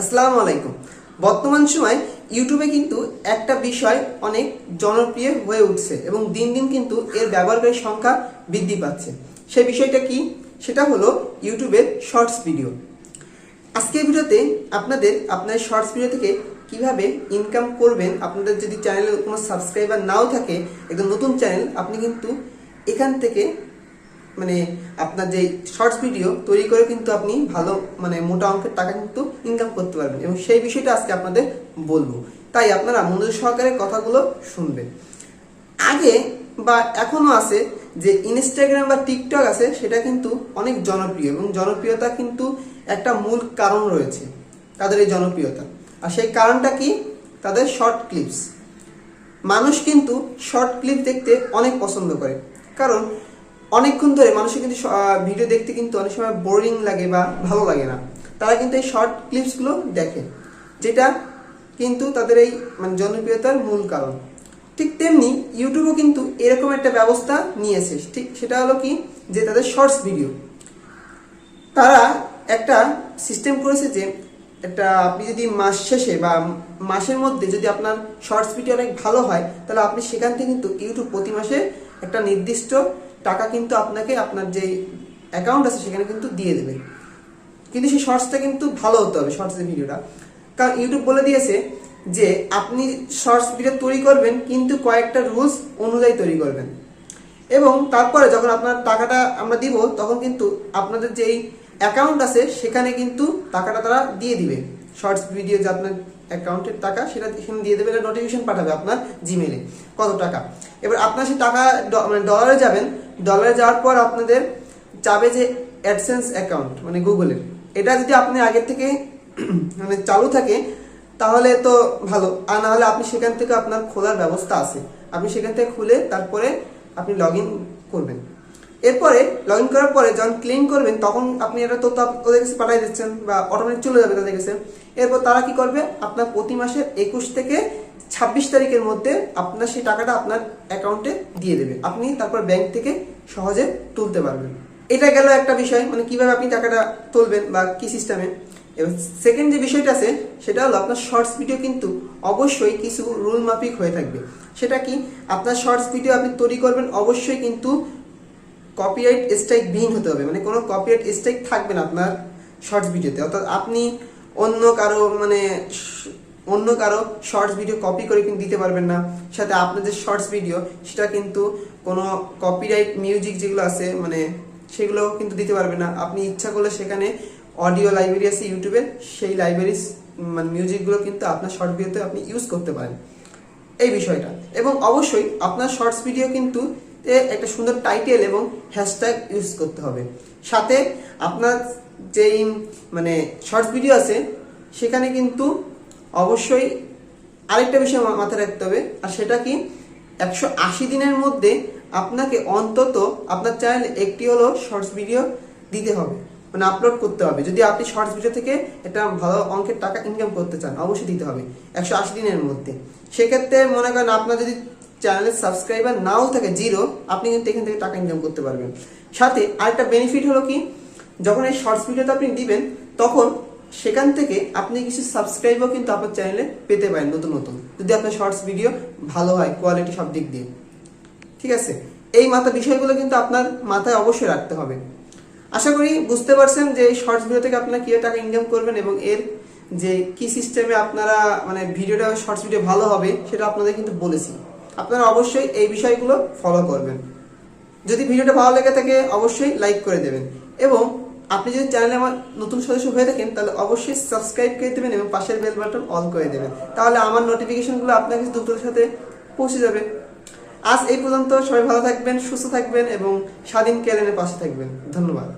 আসসালামু আলাইকুম। বর্তমান সময় ইউটিউবে কিন্তু একটা বিষয় অনেক জনপ্রিয় হয়ে উঠছে এবং দিন দিন কিন্তু এর ব্যবহারকারীর সংখ্যা বৃদ্ধি পাচ্ছে। সেই বিষয়টা কি? সেটা হলো ইউটিউবের শর্টস ভিডিও। আজকের ভিডিওতে আপনার শর্টস ভিডিও থেকে কিভাবে ইনকাম করবেন। আপনাদের যদি চ্যানেলে কোনো সাবস্ক্রাইবার নাও থাকে, একদম নতুন চ্যানেল, আপনি কিন্তু এখান থেকে আপনার যে শর্টস ভিডিও তৈরি করে কিন্তু আপনি ভালো মোটা অঙ্কের টাকা কিন্তু ইনকাম করতে পারবেন এবং সেই বিষয়টা আজকে আপনাদের বলবো। তাই আপনারা মনোযোগ সহকারে কথাগুলো শুনবেন। আগে বা এখনো আছে যে ইনস্টাগ্রাম বা টিকটক আছে, সেটা কিন্তু অনেক জনপ্রিয় এবং জনপ্রিয়তা কিন্তু একটা মূল কারণ রয়েছে তাদের এই জনপ্রিয়তা। আর সেই কারণটা কি? তাদের শর্ট ক্লিপস। মানুষ কিন্তু শর্ট ক্লিপ দেখতে অনেক পছন্দ করে, কারণ অনেকক্ষণ ধরে মানুষের কিন্তু ভিডিও দেখতে কিন্তু অনেক সময় বোরিং লাগে বা ভালো লাগে না। তারা কিন্তু এই শর্ট ক্লিপসগুলো দেখে, যেটা কিন্তু তাদের এই জনপ্রিয়তার মূল কারণ। ঠিক তেমনি ইউটিউবও কিন্তু এরকম একটা ব্যবস্থা নিয়েছে। ঠিক সেটা হলো কি, যে তাদের শর্টস ভিডিও, তারা একটা সিস্টেম করেছে যে আপনি যদি মাস শেষে বা মাসের মধ্যে যদি আপনার শর্টস ভিডিও অনেক ভালো হয়, তাহলে আপনি সেখান থেকে কিন্তু ইউটিউব প্রতি মাসে একটা নির্দিষ্ট টাকা কিন্তু আপনাকে আপনার যে অ্যাকাউন্ট আছে সেখানে কিন্তু দিয়ে দেবে। কিন্তু সেই শর্টসটা কিন্তু ভালো হতে হবে, শর্টসের ভিডিওটা। কারণ ইউটিউব বলে দিয়েছে যে আপনি শর্টস ভিডিও তৈরি করবেন, কিন্তু কয়েকটা রুলস অনুযায়ী তৈরি করবেন। এবং তারপরে যখন আপনার টাকাটা আমরা দিব, তখন কিন্তু আপনাদের যেই অ্যাকাউন্ট আছে সেখানে কিন্তু টাকাটা তারা দিয়ে দিবে। শর্টস ভিডিও যে আপনার অ্যাকাউন্টের টাকা, সেটা এখানে দিয়ে দেবে, নোটিফিকেশন পাঠাবে আপনার জিমেলে কত টাকা। এবার আপনার সেই টাকা ডলারে যাবেন, ডলারে যাওয়ার পর আপনাদের যাবে যে অ্যাডসেন্স অ্যাকাউন্ট গুগলের। এটা যদি আপনি আগের থেকে চালু থাকে তাহলে তো ভালো, আর না হলে আপনি সেখান থেকে আপনার খোলার ব্যবস্থা আছে, আপনি সেখান থেকে খুলে তারপরে আপনি লগ ইন করবেন। এরপরে লগ ইন করার পরে যখন ক্লেম করবেন, তখন আপনি এটা তথ্য ওদের কাছে পাঠিয়ে দিচ্ছেন বা অটোমেটিক চলে যাবে তাদের কাছে। এরপর তারা কি করবে, আপনার প্রতি মাসের 21 থেকে 26 তারিখের মধ্যে আপনার সেই টাকাটা আপনার অ্যাকাউন্টে দিয়ে দেবে। আপনি তারপর ব্যাংক থেকে সহজে তুলতে পারবেন। এটা গেল একটা বিষয়, কিভাবে আপনি টাকাটা তুলবেন বা কি সিস্টেমে। এবার সেকেন্ড যে বিষয়টা আছে সেটা হলো, আপনার শর্টস ভিডিও কিন্তু অবশ্যই কিছু রুল মাফিক হয়ে থাকবে। সেটা কি, আপনার শর্টস ভিডিও আপনি তৈরি করবেন, অবশ্যই কিন্তু কপিরাইট স্ট্রাইক বিহীন হতে হবে। কোনো কপিরাইট স্ট্রাইক থাকবে না আপনার শর্টস ভিডিওতে। অর্থাৎ আপনি অন্য কারো শর্টস ভিডিও কপি করে কিন্তু দিতে পারবেন না। সাথে আপনার যে শর্টস ভিডিও সেটা কিন্তু কোনো কপিরাইট মিউজিক যেগুলো আছে সেগুলো কিন্তু দিতে পারবেন না। আপনি ইচ্ছা করলে সেখানে অডিও লাইব্রেরি আছে ইউটিউবে, সেই লাইব্রেরিজ মিউজিকগুলো কিন্তু আপনার শর্ট ভিডিওতে আপনি ইউজ করতে পারেন, এই বিষয়টা। এবং অবশ্যই আপনার শর্টস ভিডিও কিন্তু একটা সুন্দর টাইটেল এবং হ্যাশট্যাগ ইউজ করতে হবে। সাথে আপনার যেই শর্টস ভিডিও আছে সেখানে কিন্তু অবশ্যই আরেকটা বিষয় মাথায় রাখতে হবে, আর সেটা কি, 180 দিনের মধ্যে আপনাকে অন্তত আপনার চ্যানেলে একটি হলো শর্টস ভিডিও দিতে হবে, আপলোড করতে হবে। যদি আপনি শর্টস ভিডিও থেকে একটা ভালো অঙ্কের টাকা ইনকাম করতে চান, অবশ্যই দিতে হবে 180 দিনের মধ্যে। সেক্ষেত্রে মনে করেন আপনার যদি চ্যানেলের সাবস্ক্রাইবার নাও থাকে, 0, আপনি কিন্তু এখান থেকে টাকা ইনকাম করতে পারবেন। সাথে আরেকটা বেনিফিট হলো কি, যখন এই শর্টস ভিডিওটা আপনি দিবেন, তখন সেখান থেকে আপনি কিছু সাবস্ক্রাইবার কিন্তু আপনার চ্যানেলে পেতে পারেন নতুন নতুন, যদি আপনার শর্টস ভিডিও ভালো হয়, কোয়ালিটি সব দিক দিয়ে। ঠিক আছে, এই বিষয়গুলো কিন্তু আপনার মাথায় অবশ্যই রাখতে হবে। আশা করি বুঝতে পারছেন যে এই শর্টস ভিডিও থেকে আপনারা কিভাবে টাকা ইনকাম করবেন এবং এর যে কি সিস্টেমে আপনারা ভিডিওটা শর্টস ভিডিও ভালো হবে সেটা আপনাদের কিন্তু বলেছি। আপনারা অবশ্যই এই বিষয়গুলো ফলো করবেন। যদি ভিডিওটা ভালো লেগে থাকে অবশ্যই লাইক করে দেবেন, এবং আপনি যদি চ্যানেলে আমার নতুন সদস্য হয়ে থাকেন তাহলে অবশ্যই সাবস্ক্রাইব করে দেবেন এবং পাশের বেল বাটন অল করে দেবেন। তাহলে আমার নোটিফিকেশনগুলো আপনার কাছে দ্রুততার সাথে পৌঁছে যাবে। আজ এই পর্যন্ত। সবাই ভালো থাকবেন, সুস্থ থাকবেন এবং স্বাধীন ক্যালেনের পাশে থাকবেন। ধন্যবাদ।